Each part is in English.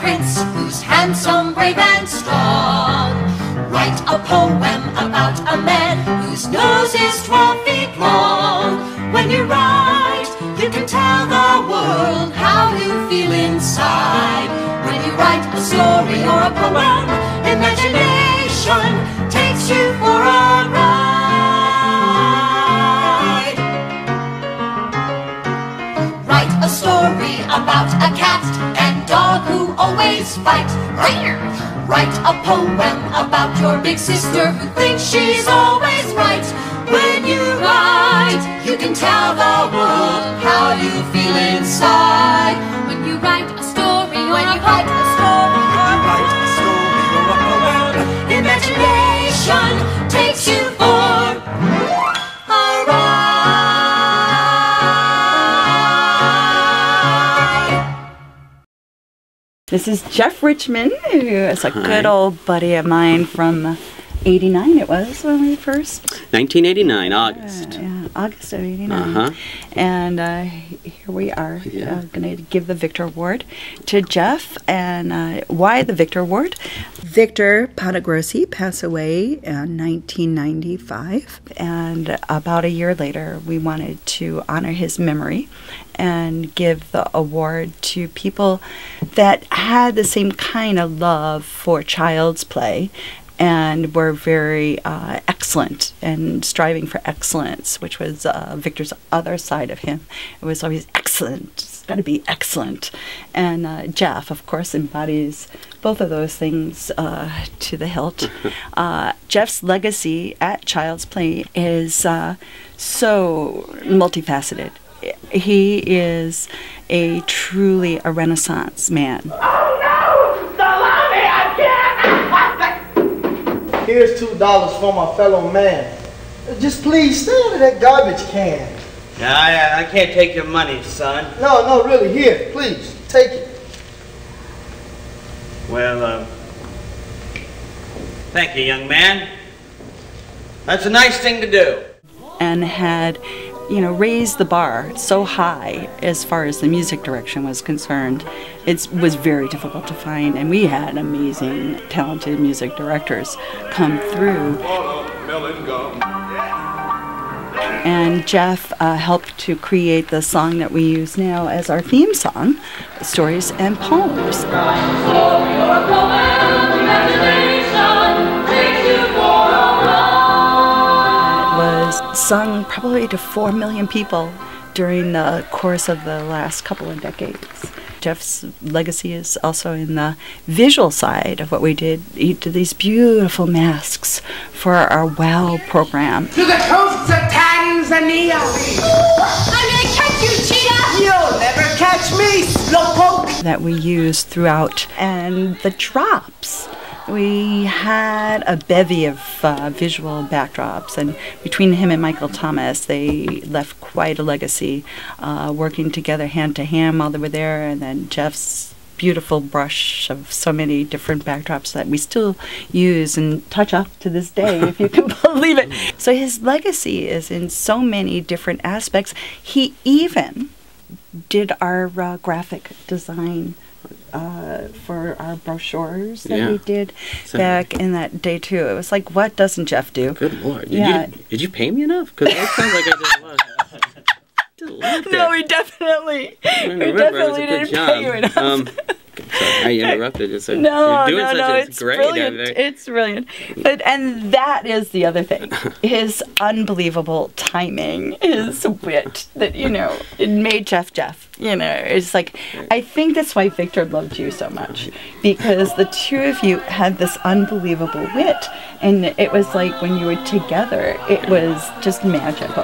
prince who's handsome, brave, and strong. Write a poem about a man whose nose is 12 feet long. When you write, you can tell the world how you feel inside. When you write a story or a poem, imagination takes you for a ride. Write a story about a cat and dog who always fight. Write a poem about your big sister who thinks she's always right. When you write, you can tell the world how you feel inside. When you write a story or a poem, imagination takes you for a ride. This is Jeff Richmond, who is a good old buddy of mine from 89 it was when we first... 1989, August. Yeah, August of 89. And here we are, going to give the Victor Award to Jeff. And why the Victor Award? Victor Panagrossi passed away in 1995. And about a year later, we wanted to honor his memory and give the award to people that had the same kind of love for child's play and were very excellent and striving for excellence, which was Victor's other side of him. It was always excellent. It's got to be excellent. And Jeff, of course, embodies both of those things to the hilt. Jeff's legacy at Child's Play is so multifaceted. He is truly a Renaissance man. Here's $2 for my fellow man. Just please stay out of that garbage can. I can't take your money, son. No, really, here, please, take it. Well, thank you, young man. That's a nice thing to do. And had, raised the bar so high as far as the music direction was concerned. It was very difficult to find, and we had amazing, talented music directors come through. And Jeff helped to create the song that we use now as our theme song, Stories and Poems. Was sung probably to 4 million people during the course of the last couple of decades. Jeff's legacy is also in the visual side of what we did. He did these beautiful masks for our WOW program. To the coasts of Tanzania! I'm gonna catch you, cheetah! You'll never catch me, slowpoke! That we used throughout. And the drops. We had a bevy of visual backdrops, and between him and Michael Thomas, they left quite a legacy, working together hand to hand while they were there, and then Jeff's beautiful brush of so many different backdrops that we still use and touch up to this day, if you can believe it. So his legacy is in so many different aspects. He even did our graphic design for our brochures that we did back in that day too. It was like, what doesn't Jeff do? Good Lord. Did you pay me enough? Because that sounds like I did a lot. No, we definitely didn't pay you enough. Sorry, I interrupted. It's no, it's great brilliant. It's brilliant. And that is the other thing. His unbelievable timing, his wit, that, it made Jeff. It's like, I think that's why Victor loved you so much, because the two of you had this unbelievable wit, and it was like when you were together, it was just magical.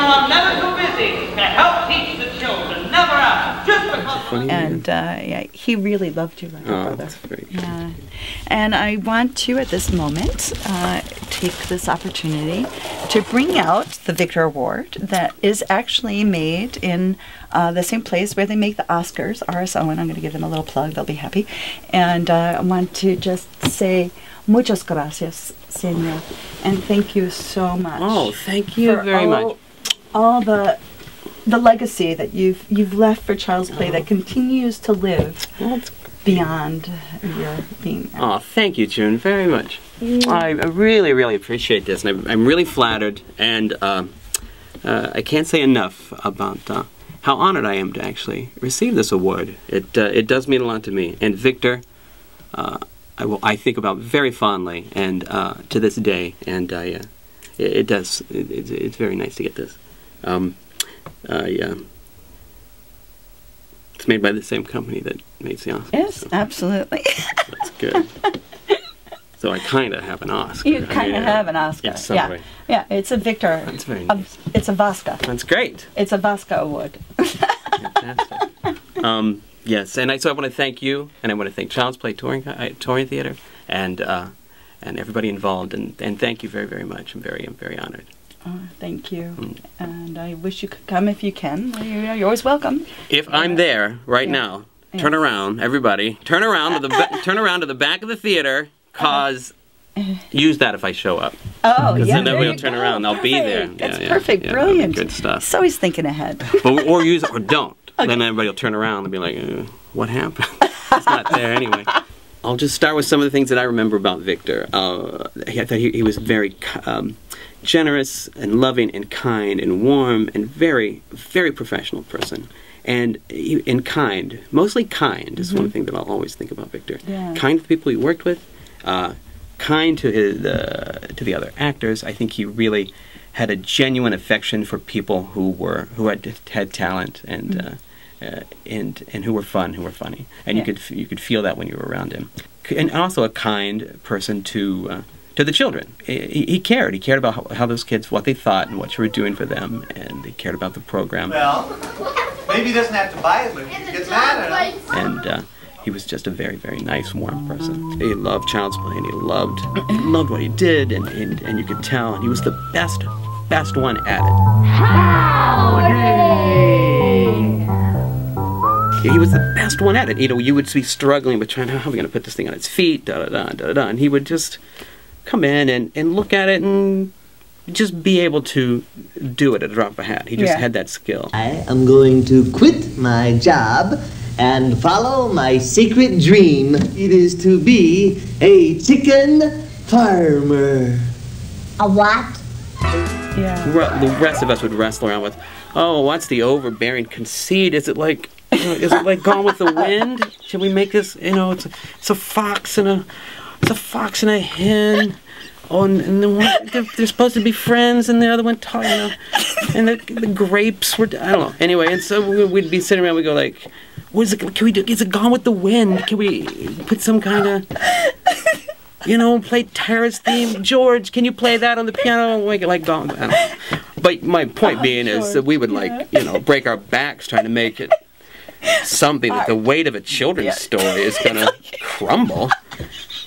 I'm never too busy to help teach the children. Never out. Just because. And he really loved you like a brother. That's very good. Yeah. And I want to, at this moment, take this opportunity to bring out the Victor Award that is actually made in the same place where they make the Oscars, RSO, and I'm going to give them a little plug. They'll be happy. And I want to just say, muchas gracias, Senor, and thank you so much. Oh, thank you very much. all the legacy that you've left for Child's Play that continues to live beyond your being there. Oh, thank you, June, very much. I really, really appreciate this, and I'm really flattered, and I can't say enough about how honored I am to actually receive this award. It does mean a lot to me, and Victor, I think about very fondly, and to this day, and it does. It's very nice to get this. It's made by the same company that makes the Oscar. Yes, so absolutely. that's good. So I kind of have an Oscar. You kind of have an Oscar. In some way. Yeah, it's a Victor. That's very nice. It's a Vasca. That's great. It's a Vasca award. Fantastic. Yes, and so I want to thank you, and I want to thank Child's Play Touring Theater, and everybody involved, and thank you very, very much. I'm very honored. Oh, thank you, and I wish you could come if you can. You're always welcome. If I'm there right now, turn around, everybody. Turn around to the turn around to the back of the theater, cause use that if I show up. Oh, yeah. yeah. Then everybody will turn around. I'll be there. That's perfect. Brilliant. Good stuff. So he's thinking ahead. or use it or don't. Okay. Then everybody will turn around and be like, "What happened? It's not there anyway." I'll just start with some of the things that I remember about Victor. I thought he was very generous and loving and kind and warm and very, very professional person. And kind, mostly kind is one thing that I'll always think about Victor. Yeah. Kind to the people he worked with, kind to the other actors. I think he really had a genuine affection for people who had talent and who were fun, who were funny, and you could feel that when you were around him. And also a kind person to the children. He cared. He cared about how those kids, what they thought and what you were doing for them, and he cared about the program. Well, maybe he doesn't have to buy it, but he gets mad at it. And he was just a very, very nice, warm person. He loved Child's Play, and he loved what he did, and you could tell. And he was the best one at it. He was the best one at it. You know, you would be struggling with trying, how are we going to put this thing on its feet, da-da-da, and he would just come in and look at it and just be able to do it at a drop of a hat. He just had that skill. I am going to quit my job and follow my secret dream. It is to be a chicken farmer. A what? Yeah. The rest of us would wrestle around with, oh, what's the overbearing conceit? Is it like Gone with the Wind? Should we make this? You know, it's a fox and a hen. Oh, and they're supposed to be friends, and the other one, you know, and the grapes were, I don't know. Anyway, and so we'd be sitting around, we'd go like, is it Gone with the Wind? Can we put some kind of, you know, play Tara's theme? George, can you play that on the piano? Like Gone, I don't know. But my point being is that we would break our backs trying to make it something that the weight of a children's story is going to crumble.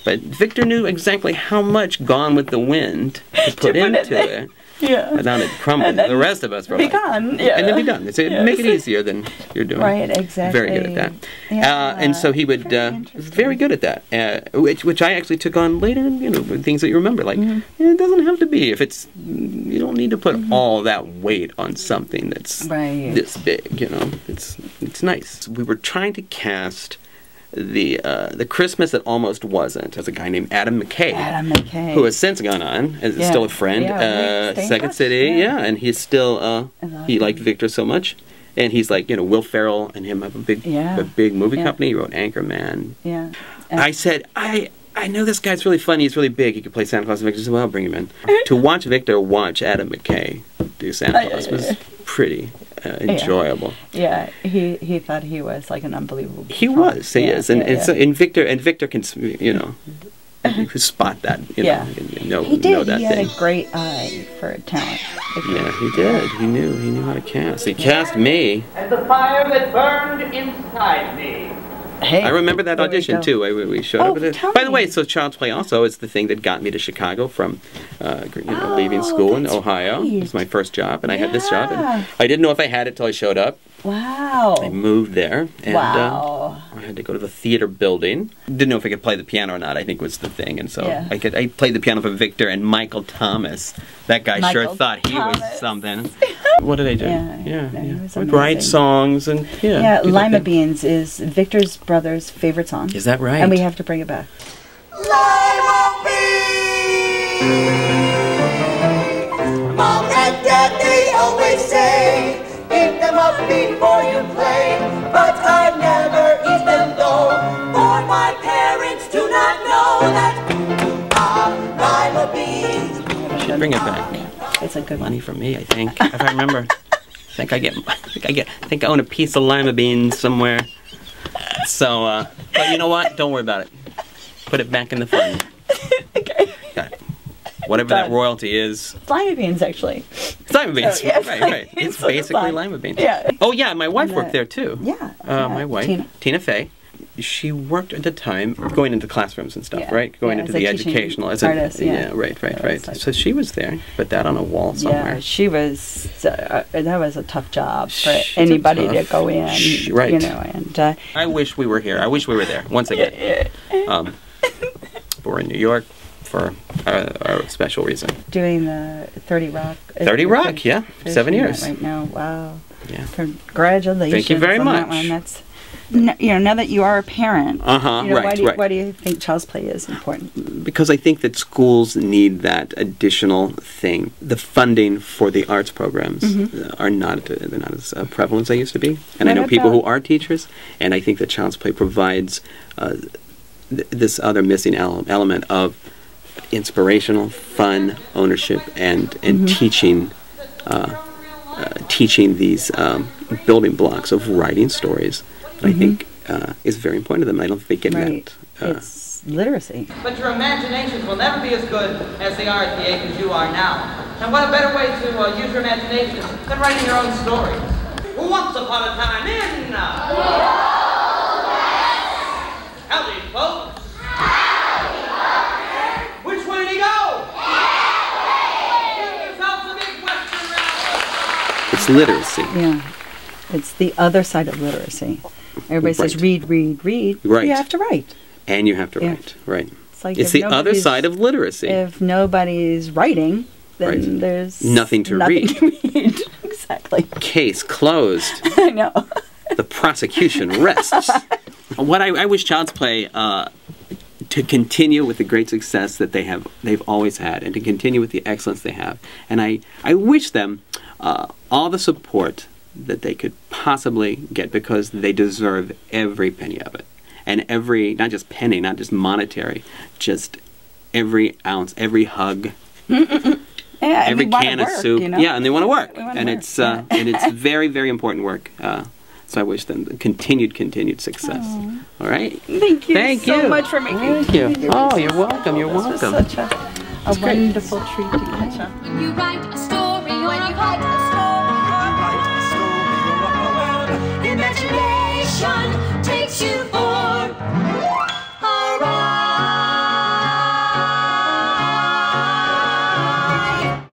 But Victor knew exactly how much Gone with the Wind to put into it. Yeah. Without it crumbling. The rest of us were like, gone. Yeah. And then be done. Make it easier than you're doing. Right, exactly. Very good at that. Yeah, and so he would, very good at that, which I actually took on later, you know, things that you remember. Like, it doesn't have to be. If it's, you don't need to put all that weight on something that's this big, you know. It's nice. We were trying to cast the Christmas that almost wasn't, as a guy named Adam McKay, who has since gone on, is still a friend, Second City, and he's still he liked Victor so much, and he's like, you know, Will Ferrell and him have a big movie company. He wrote Anchorman. I said, I know this guy's really funny, he's really big, he could play Santa Claus. And Victor said, well, I'll bring him in. To watch Victor watch Adam McKay do Santa Claus was pretty enjoyable. Yeah, he thought he was like an unbelievable. He was, he is, and Victor can, you know, you could spot that, you know, he did. Know that he had thing. A great eye for talent. Yeah, he did. He knew how to cast. He cast me. And the fire that burned inside me. Hey, I remember that audition too. We showed up with it. By the way, so Child's Play also is the thing that got me to Chicago from, leaving school in Ohio. It was my first job, and I had this job, and I didn't know if I had it till I showed up. Wow. I moved there, and had to go to the theater building. Didn't know if I could play the piano or not, I think was the thing. And so I played the piano for Victor and Michael Thomas. That guy sure thought he was something. What did I do? We'd write songs and Lima Beans is Victor's brother's favorite song. Is that right? And we have to bring it back. Lima beans. Mom and Dad, they always say, eat them up before you play. But I never eat them though, for my parents do not know that lima beans. Should bring it back. It's a good money from me, I think. If I remember, I think I own a piece of lima beans somewhere. So, but you know what? Don't worry about it. Put it back in the fund. Okay. Got it. Whatever that royalty is. It's lima beans, actually. It's lima beans. Oh, yeah, right. It's basically lima beans. Yeah. Oh yeah, my wife worked there too. Yeah. My wife, Tina Fey. She worked at the time going into classrooms and stuff, right? Going into the educational as artist, right. So she was there. Put that on a wall somewhere. Yeah, she was. That was a tough job for anybody to go in. Right. You know, and I wish we were here. I wish we were there once again. But we're in New York for a special reason. Doing the 30 Rock. 30 Rock, yeah. 7 years. Right now, wow. Yeah. Congratulations. Thank you very much. That one. That's. Now that you are a parent, right. Why do you think child's play is important? Because I think that schools need that additional thing. The funding for the arts programs are not as prevalent as they used to be. And I know people who are teachers, and I think that child's play provides this other missing element of inspirational, fun, ownership, and teaching these building blocks of writing stories. I think is very important to them. I don't think they get that. It's literacy. But your imaginations will never be as good as they are at the age as you are now. And what a better way to use your imagination than writing your own stories. Once upon a time in... Howdy, folks. Which way did he go? Give yourselves a big Western round. It's literacy. Yeah. It's the other side of literacy. Everybody says read. Right. You have to write. And you have to write. Right. It's the other side of literacy. If nobody's writing, then there's nothing to read. Exactly. Case closed. I know. The prosecution rests. What I wish Child's Play to continue with the great success that they've always had, and to continue with the excellence they have. And I wish them all the support that they could possibly get, because they deserve every penny of it. And every, not just penny, not just monetary, just every ounce, every hug, every can of soup. Yeah, and they want to work. And it's very, very important work. So I wish them continued success. All right? Thank you so much for making Thank you. Oh, you're welcome. You're welcome. This was such a wonderful treat to catch up. When you write a story, when you write a story, imagination.